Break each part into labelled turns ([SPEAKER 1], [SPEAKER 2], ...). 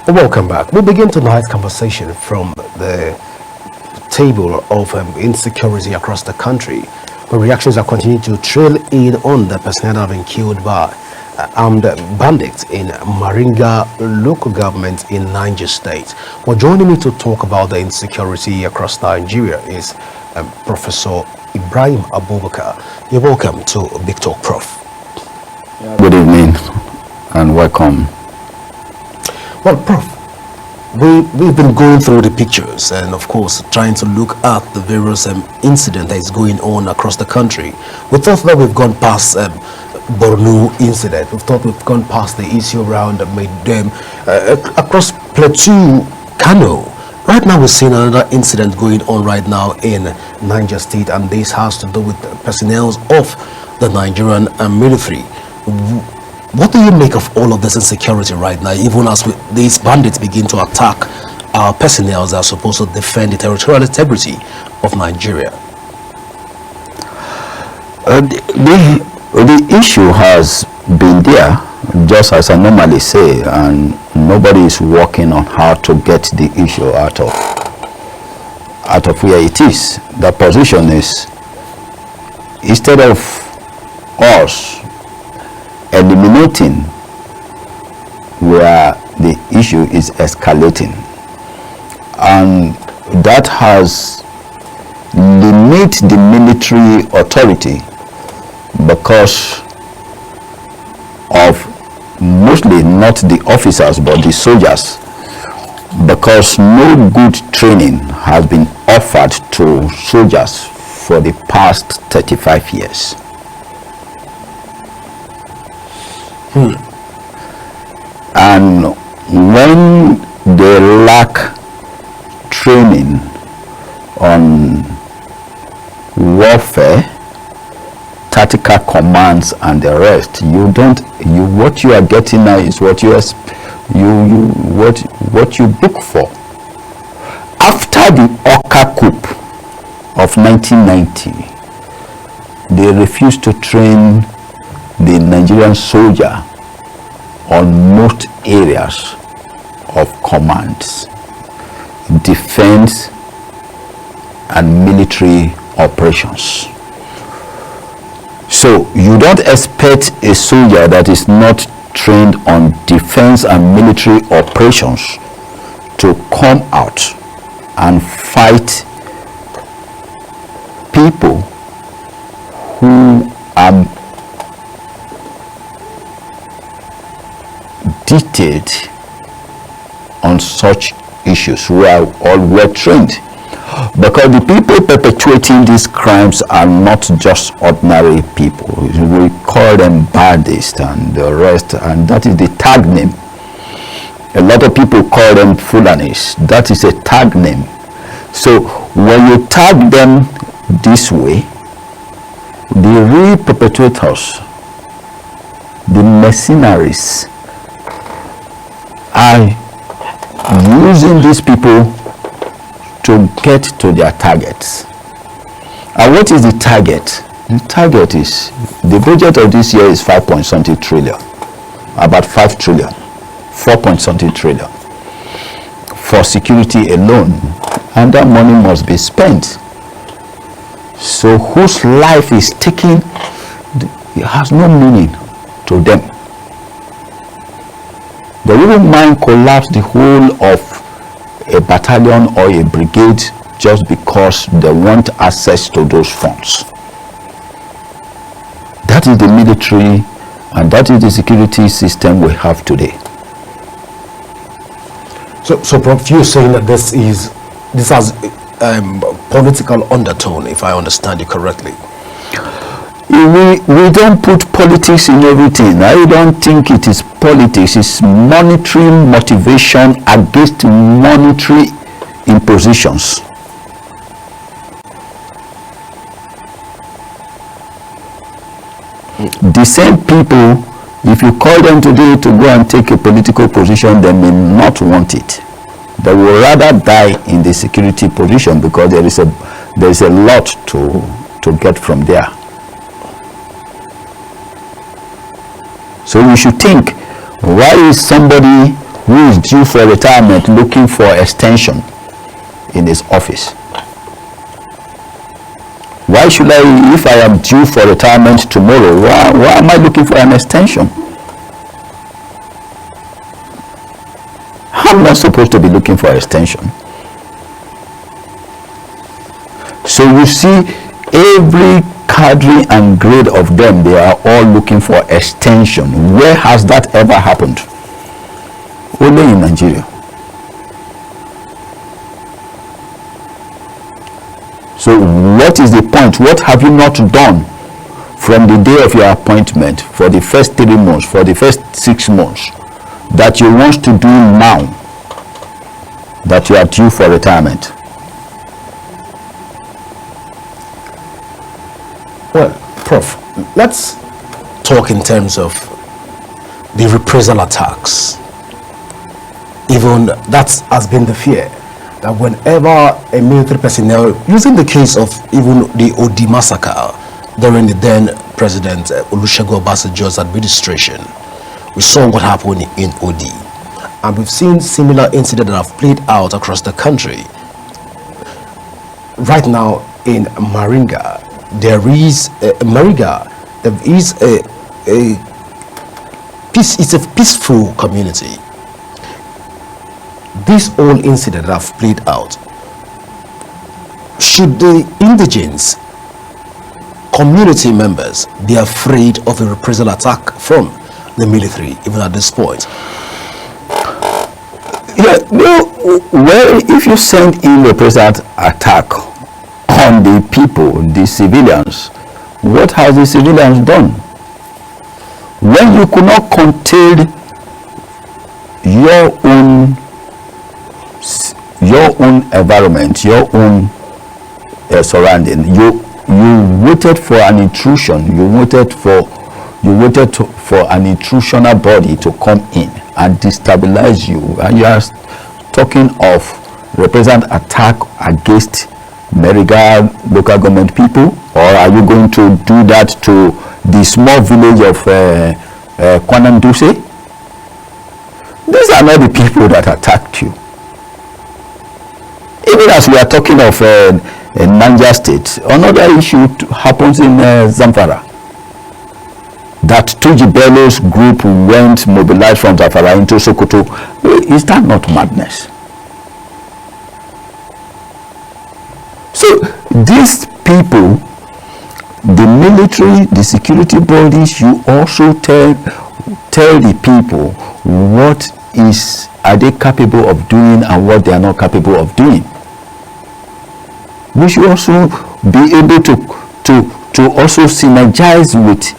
[SPEAKER 1] Welcome back. We begin tonight's conversation from the table of insecurity across the country, where reactions are continuing to trail in on the personnel that have been killed by armed bandits in Mariga local government in Niger State. Well, joining me to talk about the insecurity across Nigeria is Professor Ibrahim Abubakar. You're welcome to Big Talk, Prof.
[SPEAKER 2] Good evening and welcome.
[SPEAKER 1] Well, Prof, we've been going through the pictures and, of course, trying to look at the various incident that is going on across the country. We thought that we've gone past Borno incident. We thought we've gone past the issue around them across Plateau, Kano. Right now, we're seeing another incident going on right now in Niger State, and this has to do with the personnel of the Nigerian military. What do you make of all of this insecurity right now, even as these bandits begin to attack our personnel that are supposed to defend the territorial integrity of Nigeria?
[SPEAKER 2] The issue has been there, just as I normally say, and nobody is working on how to get the issue out of where it is. The position is, instead of us eliminating where the issue is escalating, and that has limited the military authority because of mostly not the officers but the soldiers, because no good training has been offered to soldiers for the past 35 years. And when they lack training on warfare, tactical commands and the rest, what you are getting now is what you book for. After the Oka coup of 1990, they refused to train the Nigerian soldier on most areas of commands, defense and military operations. So you don't expect a soldier that is not trained on defense and military operations to come out and fight people who are detailed on such issues, who are all well trained. Because the people perpetuating these crimes are not just ordinary people. We call them bandits and the rest, and that is the tag name. A lot of people call them Fulanis. That is a tag name. So when you tag them this way, the real perpetrators, the mercenaries, are using these people to get to their targets. And what is the target? The target is, the budget of this year is 5.something trillion, about 5 trillion, 4.something trillion for security alone, and that money must be spent. So whose life is taken, it has no meaning to them. They wouldn't mind collapse the whole of a battalion or a brigade just because they want access to those funds. That is the military and that is the security system we have today.
[SPEAKER 1] So Prof, you're saying that this has political undertone, if I understand you correctly.
[SPEAKER 2] We don't put politics in everything. I don't think it is politics. It's monetary motivation against monetary impositions. The same people, if you call them today to go and take a political position, they may not want it. They will rather die in the security position because there is a lot to get from there. So you should think, why is somebody who is due for retirement looking for extension in his office? Why should I, if I am due for retirement tomorrow, why am I looking for an extension? I'm not supposed to be looking for extension. So you see, every cadre and grade of them, they are all looking for extension. Where has that ever happened? Only in Nigeria. So what is the point? What have you not done from the day of your appointment for the first 3 months, for the first 6 months, that you want to do now that you are due for retirement?
[SPEAKER 1] Well, Prof, let's talk in terms of the reprisal attacks. Even that has been the fear, that whenever a military personnel, using the case of even the Odi massacre during the then President Olusegun Obasanjo's administration, we saw what happened in Odi. And we've seen similar incidents that have played out across the country. Right now in Mariga, there is it's a peaceful community. This whole incident that have played out, should the indigenous community members be afraid of a reprisal attack from the military even at this point?
[SPEAKER 2] Yeah, well, if you send in reprisal attack on the people, the civilians, what has the civilians done? When you could not contain your own environment, your own surrounding, you waited for an intrusion, you waited for an intrusional body to come in and destabilize you, and you are talking of represent attack against Mariga local government people, or are you going to do that to the small village of Kwananduse? These are not the people that attacked you. Even as we are talking of Niger State, another issue happens in Zamfara. That Tuji Bello's group went mobilized from Zamfara into Sokoto. Is that not madness? So these people, the military, the security bodies, you also tell the people what are they capable of doing and what they are not capable of doing. We should also be able to also synergize with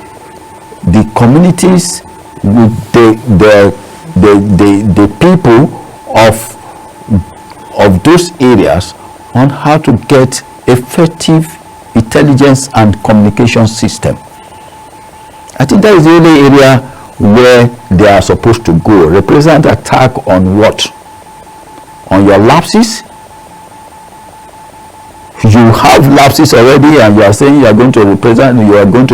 [SPEAKER 2] the communities, with the people of those areas on how to get effective intelligence and communication system. I think that is the only area where they are supposed to go. Represent attack on what? On your lapses? You have lapses already, and you are saying you are going to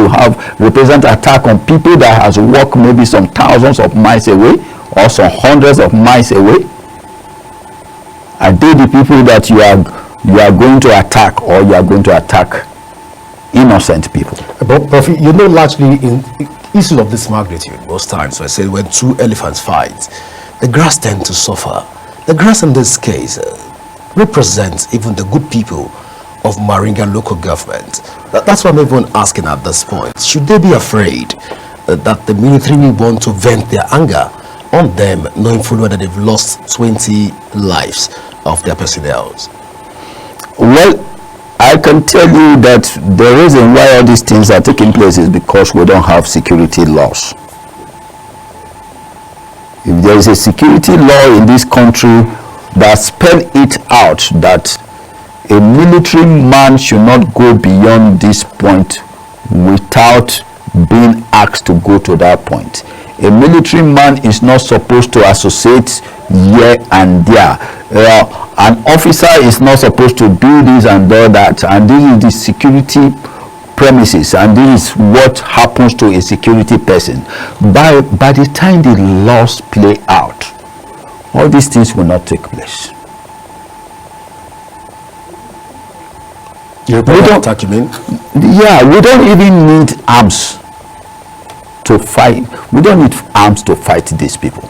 [SPEAKER 2] have represent attack on people that has walked maybe some thousands of miles away or some hundreds of miles away. Are they the people that you are going to attack, or you are going to attack innocent people?
[SPEAKER 1] But Prof, largely in issues of this magnitude, most times, so I say when two elephants fight, the grass tend to suffer. The grass in this case represents even the good people of Mariga local government. That's what I'm even asking at this point. Should they be afraid that the military will want to vent their anger on them, knowing fully well that they've lost 20 lives of their personnel?
[SPEAKER 2] Well, I can tell you that the reason why all these things are taking place is because we don't have security laws. If there is a security law in this country that spell it out that a military man should not go beyond this point without being asked to go to that point. A military man is not supposed to associate here and there. An officer is not supposed to do this and do that, and this is the security premises, and this is what happens to a security person. By the time the laws play out, all these things will not take place.
[SPEAKER 1] You don't attack, you mean?
[SPEAKER 2] Yeah, we don't even need arms to fight. We don't need arms to fight these people.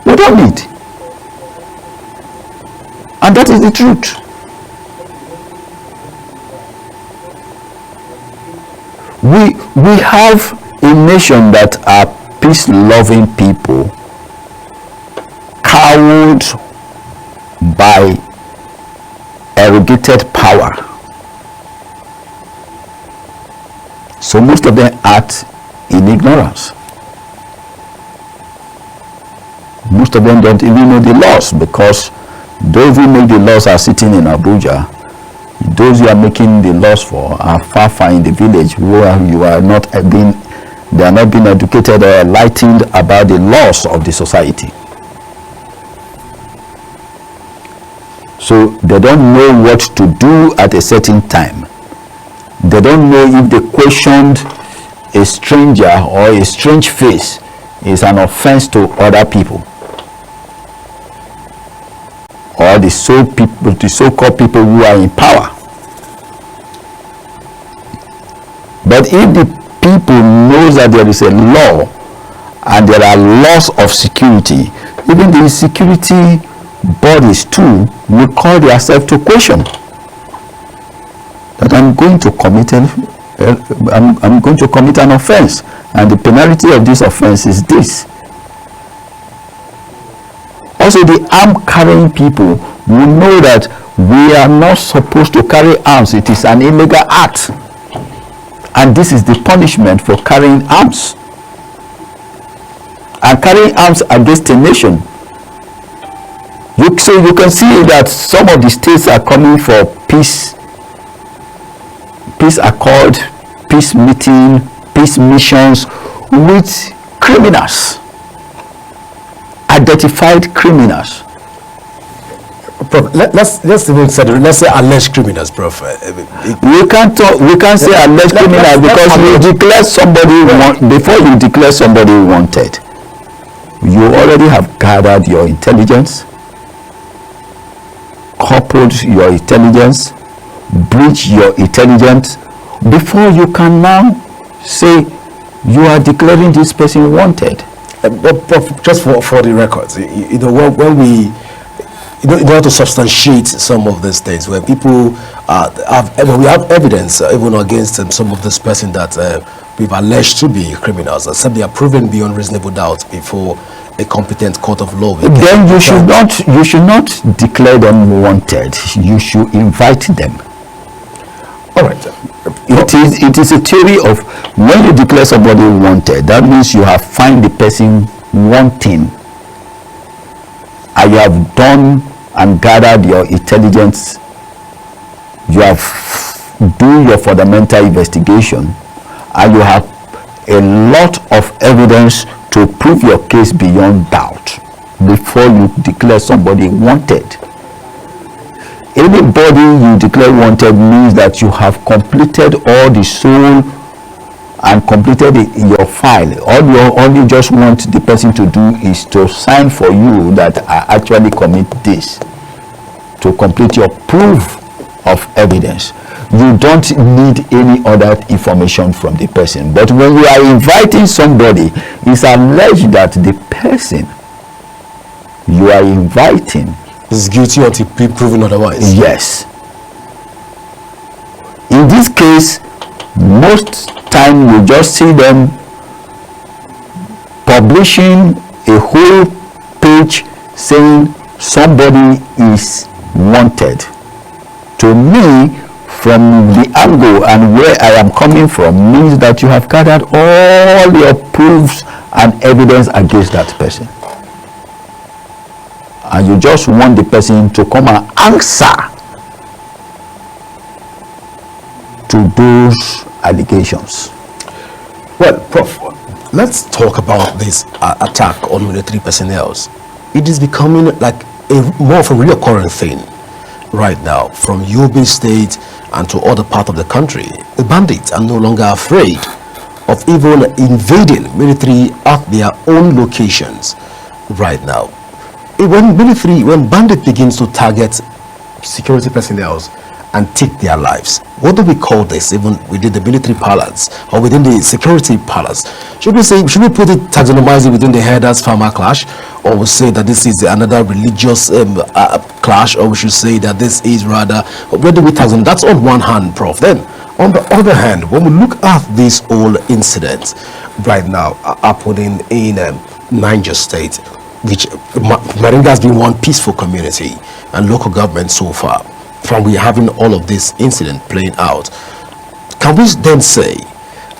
[SPEAKER 2] We don't need. And that is the truth. We have a nation that are peace-loving people, cowed by arrogated power. So most of them act in ignorance. Most of them don't even know the laws, because those who make the laws are sitting in Abuja. Those you are making the laws for are far in the village, where you are not being, they are not being educated or enlightened about the laws of the society. So they don't know what to do at a certain time. They don't know if they questioned a stranger or a strange face is an offense to other people, or the so-called people who are in power. But if the people knows that there is a law and there are laws of security, even the security bodies too will call themselves to question that I'm going to commit an offense, and the penalty of this offense is this. Also, the arm carrying people will know that we are not supposed to carry arms. It is an illegal act, and this is the punishment for carrying arms, and carrying arms against a nation. So you can see that some of the states are coming for peace accord, peace meeting, peace missions with criminals, identified criminals.
[SPEAKER 1] Prof, let's even say, let's say alleged criminals, Prof.
[SPEAKER 2] We can't say alleged criminals, because you declare somebody before you declare somebody wanted. You already have gathered your intelligence, coupled your intelligence, breach your intelligence, before you can now say you are declaring this person wanted.
[SPEAKER 1] But just for the records, you know, when we, you know, in order to substantiate some of these things, where people we have evidence even against some of this person that we've alleged to be criminals, except they are proven beyond reasonable doubt before a competent court of law.
[SPEAKER 2] Then you should not declare them wanted. You should invite them.
[SPEAKER 1] All right.
[SPEAKER 2] It is a theory of, when you declare somebody wanted, that means you have found the person wanting, and you have done and gathered your intelligence. You have done your fundamental investigation, and you have a lot of evidence to prove your case beyond doubt before you declare somebody wanted. Anybody you declare wanted means that you have completed all the soul and completed your file. All you just want the person to do is to sign for you that I actually commit this, to complete your proof of evidence. You don't need any other information from the person. But when you are inviting somebody, it's alleged that the person you are inviting
[SPEAKER 1] is guilty until proven otherwise.
[SPEAKER 2] Yes. In this case, most time you just see them publishing a whole page saying somebody is wanted. To me, from the angle and where I am coming from, means that you have gathered all your proofs and evidence against that person, and you just want the person to come and answer to those allegations.
[SPEAKER 1] Well, Prof, let's talk about this attack on military personnel. It is becoming like more of a recurrent thing right now, from Yobe State and to other parts of the country. The bandits are no longer afraid of even invading military at their own locations right now. When bandit begins to target security personnel and take their lives, what do we call this even within the military palace or within the security palace? Should we put it, taxonomize it within the herders farmer clash, or we say that this is another religious clash, or we should say that this is rather, where do we taxonomize? That's on one hand, Prof. Then on the other hand, when we look at this whole incident right now happening in Niger State, which Mariga has been one peaceful community and local government so far, from we having all of this incident playing out, can we then say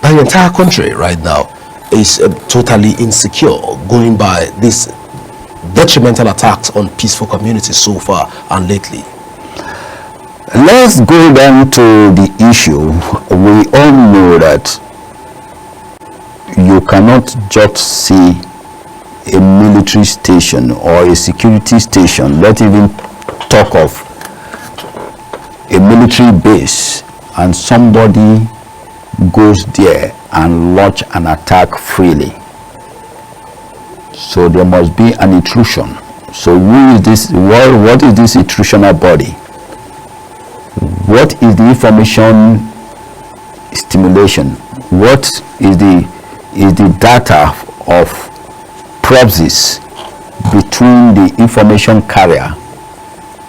[SPEAKER 1] that the entire country right now is totally insecure, going by these detrimental attacks on peaceful communities so far and lately?
[SPEAKER 2] Let's go down to the issue. We all know that you cannot just see a military station or a security station, not even talk of a military base, and somebody goes there and launch an attack freely. So there must be an intrusion. So who is this? What is this intrusional body? What is the information stimulation? What is the data of proxies between the information carrier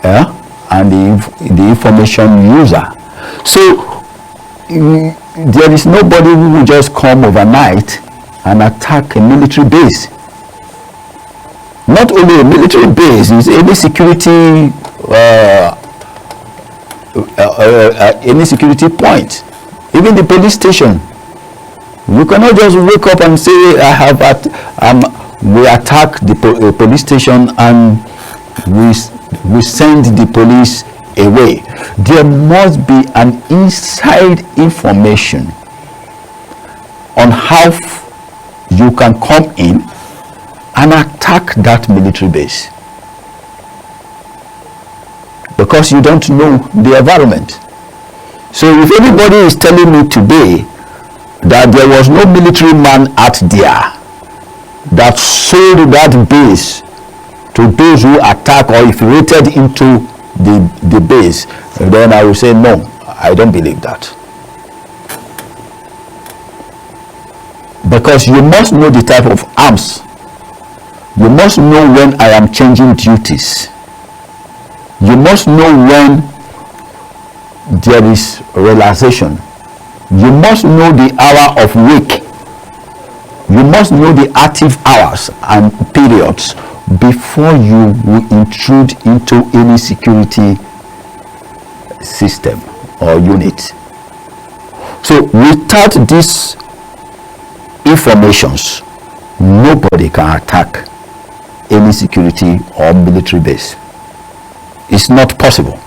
[SPEAKER 2] and the information user? So there is nobody who will just come overnight and attack a military base. Not only a military base, it's any security point, even the police station. You cannot just wake up and say, we attack the police station and we send the police away. There must be an inside information on how you can come in and attack that military base, because you don't know the environment. So if anybody is telling me today that there was no military man out there that sold that base to those who attack or infiltrated into the base, then I will say no, I don't believe that. Because you must know the type of arms. You must know when I am changing duties. You must know when there is relaxation. You must know the hour of week. You must know the active hours and periods before you will intrude into any security system or unit. So without these informations, nobody can attack any security or military base. It's not possible.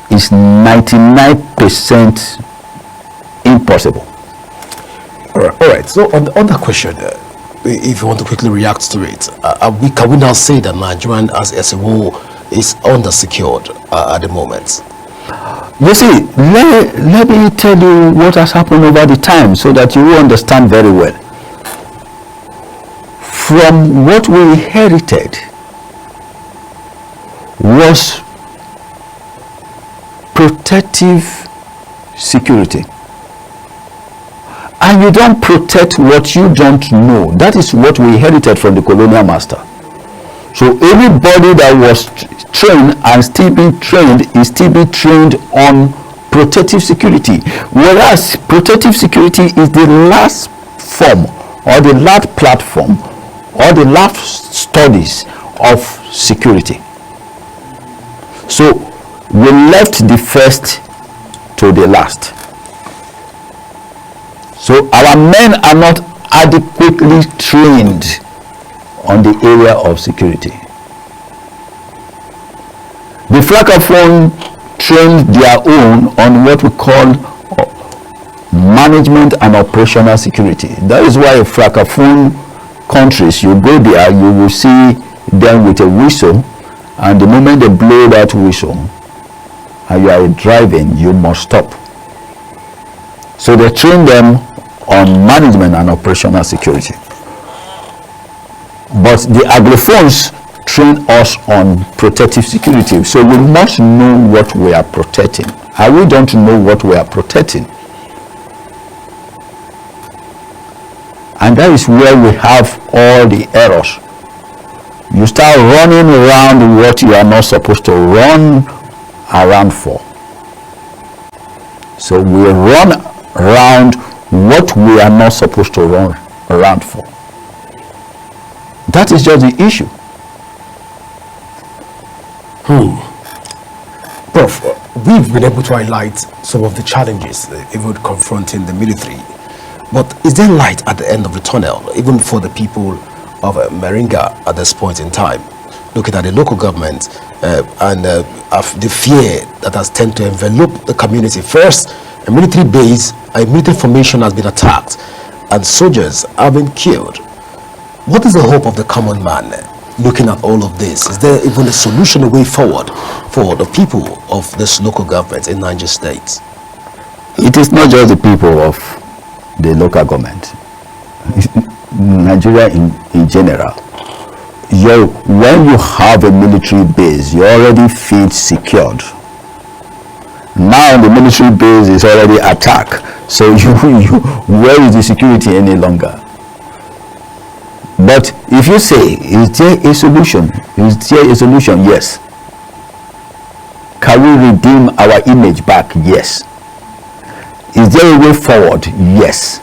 [SPEAKER 2] It's 99% impossible.
[SPEAKER 1] All right. So on that question, if you want to quickly react to it, can we now say that Nigeria as a whole is undersecured at the moment?
[SPEAKER 2] You see, let me tell you what has happened over the time so that you will understand very well. From what we inherited was protective security. And you don't protect what you don't know. That is what we inherited from the colonial master. So anybody that was trained and still being trained is still being trained on protective security. Whereas protective security is the last form or the last platform or the last studies of security. So we left the first to the last. So our men are not adequately trained on the area of security. The Francophone trained their own on what we call management and operational security. That is why Francophone countries, you go there, you will see them with a whistle, and the moment they blow that whistle and you are driving, you must stop. So they train them on management and operational security. But the Anglophones train us on protective security. So we must know what we are protecting. And we don't know what we are protecting. And that is where we have all the errors. You start running around what you are not supposed to run around for. So we run around what we are not supposed to run around for. That is just the issue.
[SPEAKER 1] Prof, we've been able to highlight some of the challenges even confronting the military. But is there light at the end of the tunnel, even for the people of Mariga at this point in time? Looking at the local government and the fear that has tended to envelop the community. First, a military base, a military formation has been attacked and soldiers have been killed. What is the hope of the common man looking at all of this? Is there even a solution, a way forward for the people of this local government in Niger State?
[SPEAKER 2] It is not just the people of the local government. Nigeria in general. When you have a military base, you already feel secured. Now the military base is already attacked. So where is the security any longer? But if you say, is there a solution? Is there a solution? Yes. Can we redeem our image back? Yes. Is there a way forward? Yes.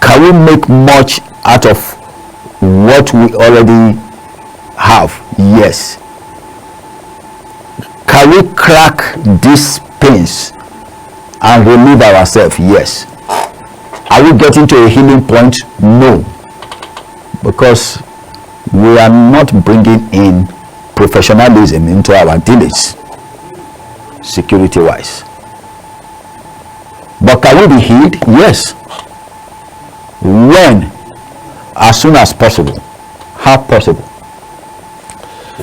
[SPEAKER 2] Can we make much out of what we already have? Yes. Can we crack these pains and relieve ourselves? Yes. Are we getting to a healing point? No. Because we are not bringing in professionalism into our dealings, security-wise. But can we be healed? Yes. When? As soon as possible. How possible?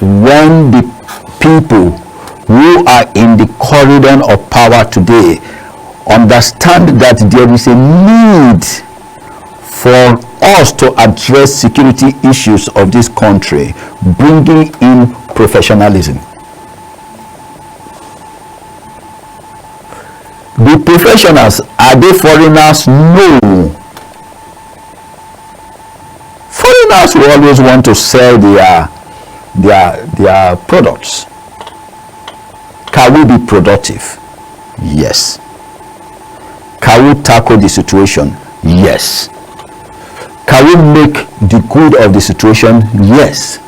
[SPEAKER 2] When the people who are in the corridor of power today understand that there is a need for us to address security issues of this country, bringing in professionalism. The professionals, are they foreigners? No. Foreigners will always want to sell their products. Can we be productive? Yes. Can we tackle the situation? Yes. Can we make the good of the situation? Yes.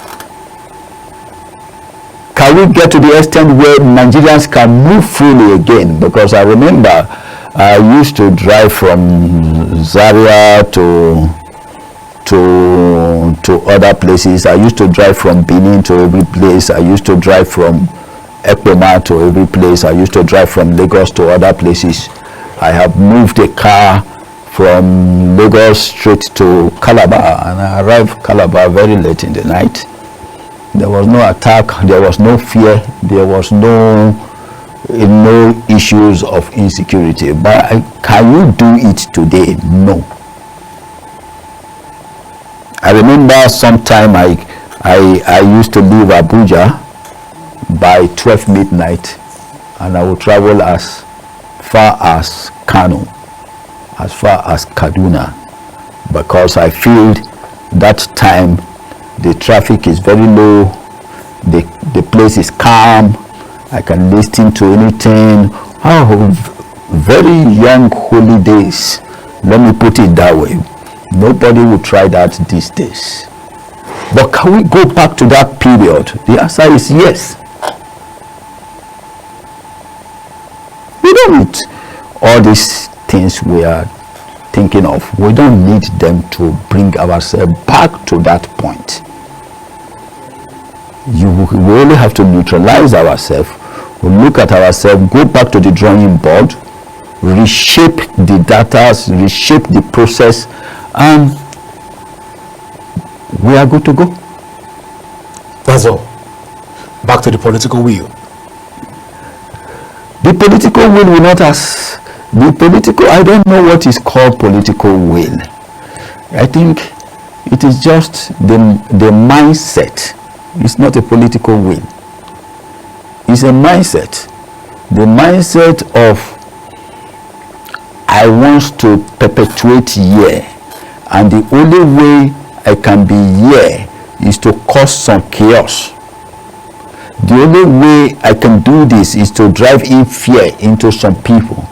[SPEAKER 2] Can we get to the extent where Nigerians can move freely again? Because I remember I used to drive from Zaria to other places. I used to drive from Benin to every place. I used to drive from Ekpoma to every place. I used to drive from Lagos to other places. I have moved a car from Lagos straight to Calabar, and I arrived Calabar very late in the night. There was no attack, there was no fear, there was no issues of insecurity. But can you do it today? No. I remember sometime I used to leave Abuja by 12 midnight, and I would travel as far as Kano, as far as Kaduna, because I feel that time the traffic is very low, the place is calm, I can listen to anything. Very young holy days, let me put it that way. Nobody will try that these days. But can we go back to that period? The answer is yes. We don't need all these things we are thinking of. We don't need them to bring ourselves back to that point. We only have to neutralize ourselves. We look at ourselves, go back to the drawing board, reshape the data, reshape the process, and we are good to go.
[SPEAKER 1] That's all. Back to the political will.
[SPEAKER 2] The political will not I don't know what is called political will. I think it is just the mindset. It's not a political will. It's a mindset. The mindset of I want to perpetuate here, and the only way I can be here is to cause some chaos. The only way I can do this is to drive in fear into some people.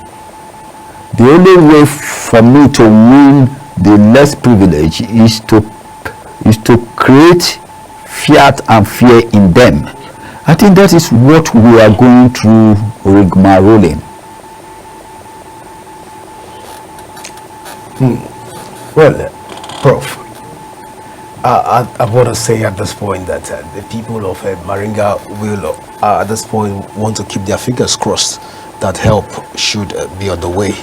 [SPEAKER 2] The only way for me to win the less privileged is to create fiat and fear in them. I think that is what we are going through rigmaroling.
[SPEAKER 1] Well, Prof, I want to say at this point that the people of Mariga will, at this point, want to keep their fingers crossed that help should be on the way.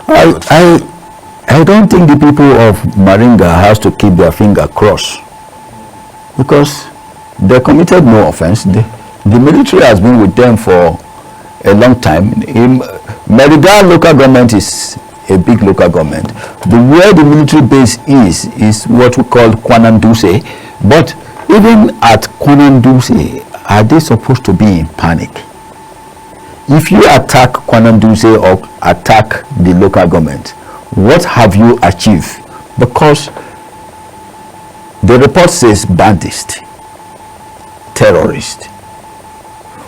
[SPEAKER 2] I don't think the people of Mariga has to keep their finger crossed, because they committed no offense. The military has been with them for a long time. Mariga local government is a big local government. Where the military base is what we call Kwananduse. But even at Kwananduse, are they supposed to be in panic? If you attack Kwananduse or attack the local government, what have you achieved? Because the report says bandits, terrorists.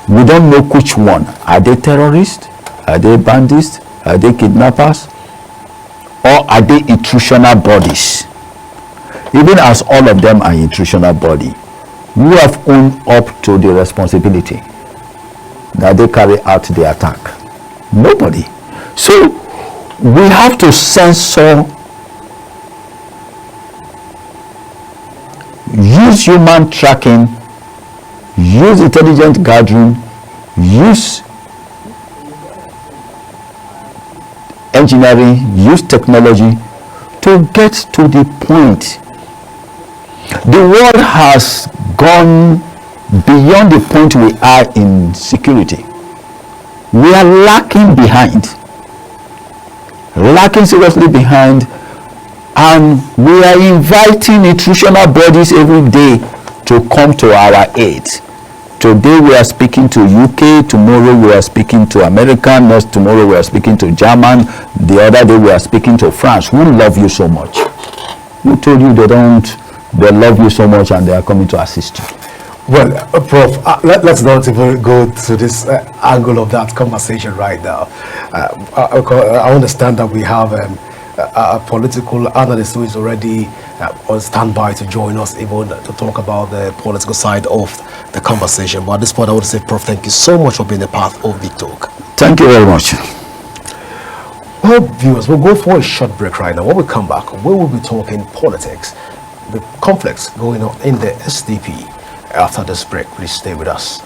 [SPEAKER 2] We don't know which one. Are they terrorists? Are they bandits? Are they kidnappers? Or are they intrusional bodies? Even as all of them are intrusional body, who have owned up to the responsibility that they carry out the attack? Nobody. So we have to censor, use human tracking, use intelligent gathering, use engineering, use technology to get to the point. The world has gone beyond the point we are in security. We are lacking seriously behind, and we are inviting intrusional bodies every day to come to our aid. Today we are speaking to UK, tomorrow we are speaking to America, next tomorrow we are speaking to German, the other day we are speaking to France, who love you so much. Who told you they love you so much and they are coming to assist you?
[SPEAKER 1] Well, Prof, let's not even go to this angle of that conversation right now. I understand that we have a political analyst who is already on standby to join us, even to talk about the political side of the conversation. But at this point, I want to say, Prof, thank you so much for being a part of Big Talk.
[SPEAKER 2] Thank you very much.
[SPEAKER 1] Well, viewers, we'll go for a short break right now. When we come back, we will be talking politics, the conflicts going on in the SDP. After this break, please stay with us.